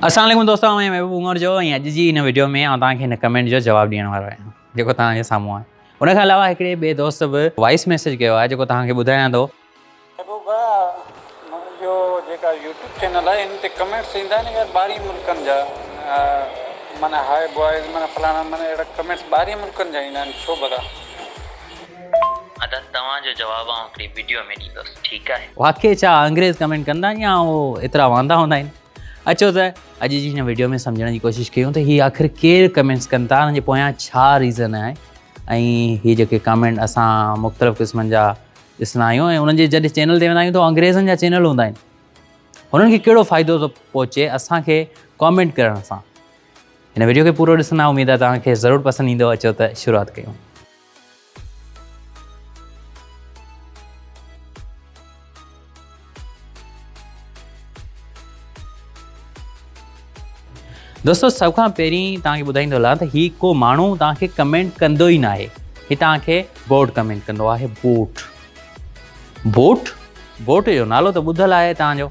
अस्सलाम वालेकुम दोस्तों, मैं महबूब उमर जो अॼु जी हिन वीडियो में तव्हांखे हिन कमेंट जो जवाबु ॾियण वारो आहियां जेको तव्हांजे साम्हूं आहे। उन खां अलावा हिकिड़े ॿिए दोस्त बि वॉइस मैसेज कयो आहे जेको तव्हांखे ॿुधायां थो। महबूबा मुंहिंजो जेका यूट्यूब चैनल आहे इन ते कमेंट्स ईंदा आहिनि यार ॿाहिरीं मुल्कनि जा, माना हाय बॉयज़ माना फलाणा माना अहिड़ा कमेंट्स ॿाहिरीं मुल्कनि जा ईंदा आहिनि, छो बता? अदा तव्हांजो जवाबु आउं हिकिड़ी वीडियो में ॾींदुसि, ठीकु आहे? वाक़ई छा अंग्रेज़ कमेंट कंदा आहिनि या उहो एतिरा वांदा हूंदा आहिनि? अचो त अॼु जी हिन वीडियो में सम्झण जी कोशिशि कयूं त हीअ आख़िर केरु कमेंट्स कनि था, हुनजे पोयां छा रीज़न आहे ऐं हीअ जेके कमेंट असां मुख़्तलिफ़ क़िस्मनि जा ॾिसंदा आहियूं ऐं उन्हनि जे जॾहिं चैनल ते वेंदा आहियूं त अंग्रेज़नि जा चैनल हूंदा आहिनि, हुननि खे कहिड़ो फ़ाइदो थो पहुचे असांखे कॉमेंट करण सां। हिन वीडियो खे पूरो ॾिसंदा, उमेद आहे तव्हांखे ज़रूरु पसंदि ईंदो। अचो त शुरूआति कयूं। दोस्तों, सभ खां पहिरीं तव्हांखे ॿुधाईंदो हलां त हीउ को माण्हू तव्हांखे कमेंट कंदो ई न आहे, हीउ तव्हांखे बोट कमेंट कंदो आहे। बोट जो नालो त ॿुधल आहे तव्हांजो,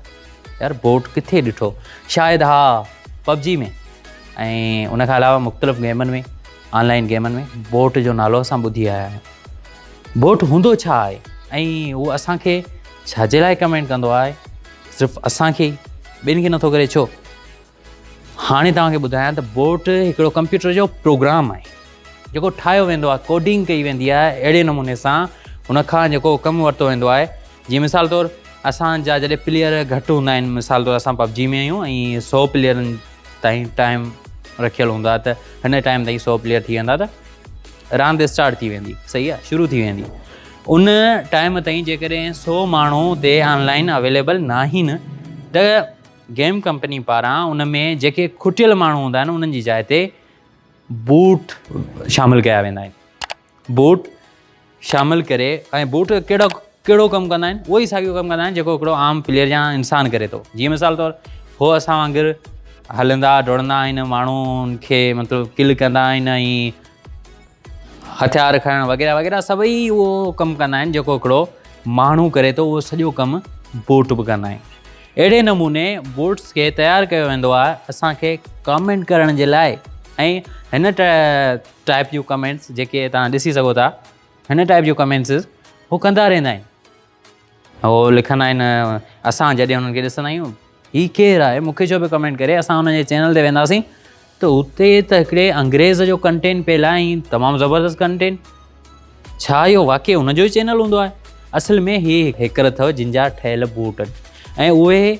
यार बोट किथे ॾिठो? शायदि हा, पबजी में ऐं उन खां अलावा मुख़्तलिफ़ गेमनि में, ऑनलाइन गेमनि में बोट जो नालो असां ॿुधी आया आहियूं। बोट हूंदो छा आहे ऐं उहो असांखे छाजे लाइ कमेंट कंदो आहे? सिर्फ़ु असांखे, ॿियनि खे नथो करे छो? हाणे तव्हांखे ॿुधायां त बोट हिकिड़ो कंप्यूटर जो प्रोग्राम आहे जेको ठाहियो वेंदो आहे, कोडिंग कई वेंदी आहे अहिड़े नमूने सां, हुनखां जेको कमु वरितो वेंदो आहे। जीअं मिसाल तौरु असांजा जॾहिं प्लेयर घटि हूंदा आहिनि, मिसाल तौरु असां पबजी में आहियूं ऐं 100 प्लेयरनि ताईं टाइम रखियलु हूंदा त हिन टाइम ताईं 100 प्लेयर थी वेंदा त रांदि स्टार्ट थी वेंदी, सही आहे, शुरू थी वेंदी। उन टाइम ताईं जेकॾहिं 100 माण्हू ते ऑनलाइन अवेलेबल न आहिनि त गेम कंपनी पारां उन में जेके खुटियल माण्हू हूंदा आहिनि उन्हनि जी जाइ ते बूट शामिलु कया वेंदा आहिनि। बूट शामिलु करे, ऐं बूट कहिड़ो कमु कंदा आहिनि? उहो ई साॻियो कमु कंदा आहिनि जेको हिकिड़ो आम प्लेयर या इंसानु करे थो। जीअं मिसाल तौरु हो असां वांगुरु हलंदा डोड़ंदा आहिनि, माण्हुनि खे मतिलबु किल कंदा आहिनि ऐं हथियार खणणु वग़ैरह वग़ैरह सभई उहो कमु कंदा आहिनि जेको हिकिड़ो माण्हू करे थो, उहो सॼो कमु बोट बि कंदा आहिनि। अहिड़े नमूने बोट्स खे तयारु कयो वेंदो आहे असांखे कमेंट करण जे लाइ, ऐं हिन टाइप जूं कमेंट्स जेके तव्हां ॾिसी सघो था, हिन टाइप जूं कमेंट्स उहो कंदा रहंदा आहिनि। उहो लिखंदा आहिनि, असां जॾहिं हुननि खे ॾिसंदा आहियूं हीउ केरु आहे, मूंखे छो पियो कमेंट करे, असां हुनजे चैनल ते वेंदासीं त उते त हिकिड़े अंग्रेज़ जो कंटेंट पियल आहे ऐं तमामु ज़बरदस्त कंटेंट। छा इहो वाक़ई हुनजो ई चैनल हूंदो आहे? असल में हीअ हैकर अथव जिन जा ठहियल बूट आहिनि ऐं उहे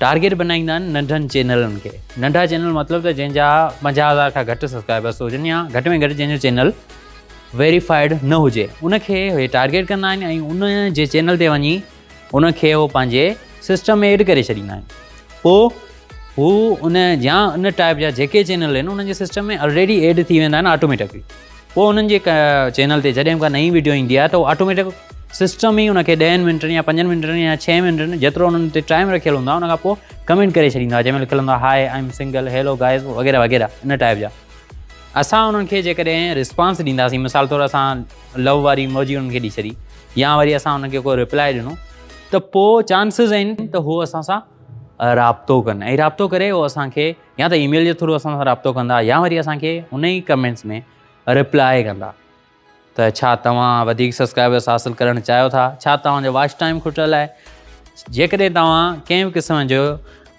टारगेट बनाईंदा आहिनि नंढनि चैनलनि खे। नंढा चैनल मतिलबु त जंहिंजा 50,000 खां घटि सब्सक्राइबर्स हुजनि या घटि में घटि जंहिंजो चैनल वेरीफाइड न हुजे, उनखे उहे टारगेट कंदा आहिनि ऐं उन जे चैनल ते वञी उनखे उहो पंहिंजे सिस्टम में एड करे छॾींदा आहिनि। पोइ हू उन टाइप जा जेके चैनल आहिनि उन्हनि जे सिस्टम में ऑलरेडी एड थी वेंदा आहिनि ऑटोमेटिकली। पोइ उन्हनि जे चैनल ते जॾहिं का नई वीडियो ईंदी आहे त उहो ऑटोमेटिक सिस्टम ई उनखे 10 मिंटनि या 5 मिंटनि या 6 मिंटनि जेतिरो उन्हनि ते टाइम रखियलु हूंदो आहे, उन खां पोइ कमेंट करे छॾींदो आहे, जंहिंमहिल लिखियलु हूंदो आहे hi I am single, hello guys वग़ैरह वग़ैरह, इन टाइप जा। असां उन्हनि खे जेकॾहिं रिस्पॉन्स ॾींदासीं, मिसाल तौरु असां लव वारी इमोजी उन्हनि खे ॾेई छॾी या वरी असां उनखे को रिप्लाई ॾिनो त पोइ चांसिस आहिनि त उहो असां सां राब्तो कनि, ऐं राब्तो करे उहो असांखे या त ईमेल जे थ्रू असां सां राब्तो कंदा या वरी असांखे उन ई कमेंट्स में रिप्लाई कंदा त छा तव्हां वधीक सब्सक्राइबर्स हासिलु करणु चाहियो था, छा तव्हांजो वॉच टाइम खुटियल आहे। जेकॾहिं तव्हां कंहिं बि क़िस्म जो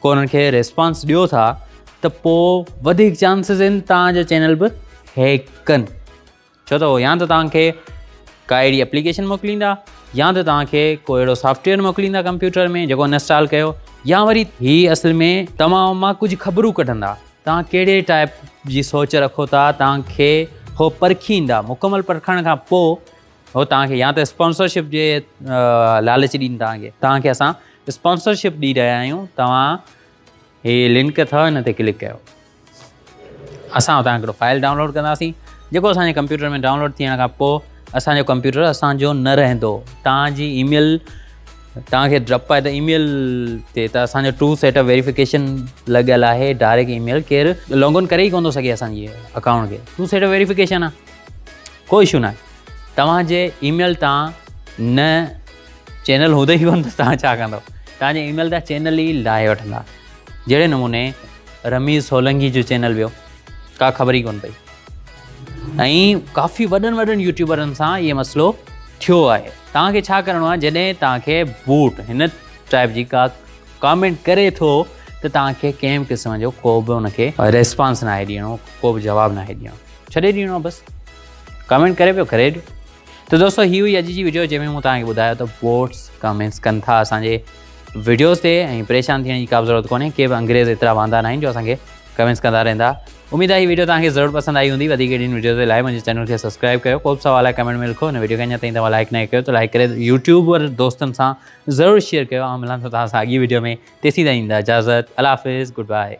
को उन्हनि खे रिस्पॉन्स ॾियो था त पोइ वधीक चांसिस आहिनि तव्हांजो चैनल बि हैक कनि, छो त या त तव्हांखे का अहिड़ी एप्लीकेशन मोकिलींदा या त तव्हांखे को अहिड़ो सॉफ्टवेयर मोकिलींदा कंप्यूटर में जेको इंस्टॉल कयो, या वरी हीअ असल में तव्हां मां कुझु ख़बरूं कढंदा, तव्हां कहिड़े टाइप जी सोच रखो था, तव्हांखे हो परखींदा। मुकमल परखण खां पोइ हो तव्हांखे या त स्पॉन्सरशिप जे लालच ॾींदा, तव्हांखे असां स्पॉन्सरशिप ॾेई रहिया आहियूं, तव्हां हे लिंक अथव हिन ते क्लिक कयो। असां हुतां हिकिड़ो फाइल डाउनलोड कंदासीं जेको असांजे कंप्यूटर में डाउनलोड थियण खां पोइ असांजो कंप्यूटर असांजो न रहंदो। तव्हांजी ईमेल तव्हांखे डप आहे त ईमेल ते त असांजो 2 स्टेप वेरिफिकेशन लॻियल आहे, डायरेक्ट ईमेल केरु लॉगिन करे ई कोन थो सघे असांजी अकाउंट खे। 2 स्टेप वेरिफिकेशन आहे, कोई इशू न आहे। तव्हांजे ईमेल तां न चैनल हूंदो ई कोन त तव्हां छा कंदव, तव्हांजे ईमेल तां चैनल ई लाहे वठंदा। जहिड़े नमूने रमीज़ सोलंकी जो चैनल वियो, का ख़बर ई कोन पई। ऐं काफ़ी वॾनि यूट्यूबरनि सां इहो मसइलो थियो आहे। तव्हांखे छा करिणो आहे, जॾहिं तव्हांखे बूट हिन टाइप जी का कमेंट करे थो त तव्हांखे कंहिं बि क़िस्म जो को बि हुनखे रिस्पॉन्स न आहे ॾियणो, को बि जवाबु न आहे ॾियणो, छॾे ॾियणो आहे बसि। कमेंट करे पियो करे ॾियो। त दोस्तों हीअ हुई अॼु जी वीडियो जंहिंमें मूं तव्हांखे ॿुधायो त बोट्स कमेंट्स कनि था असांजे वीडियोज़ ते, ऐं परेशान थियण जी का बि ज़रूरत कोन्हे। के बि अंग्रेज़ एतिरा वांदा न आहिनि जो असांखे कमेंट्स कंदा रहंदा। उमेद आहे हीअ वीडियो तव्हांखे ज़रूरु पसंदि आई हूंदी। वधीक अहिड़ियुनि वीडियोज़ जे लाइ मुंहिंजे चैनल खे सब्सक्राइब कयो। को बि सवाल आहे कमेंट में लिखो। हिन वीडियो खे अञा ताईं तव्हां लाइक न कयो त लाइक करे यूट्यूबर दोस्तनि सां ज़रूरु शेयर कयो। ऐं मिलां थो तव्हां सां अॻी वीडियो में। तेसीं ताईं ईंदा इजाज़त। अल्लाह हाफ़िज़, गुड बाय।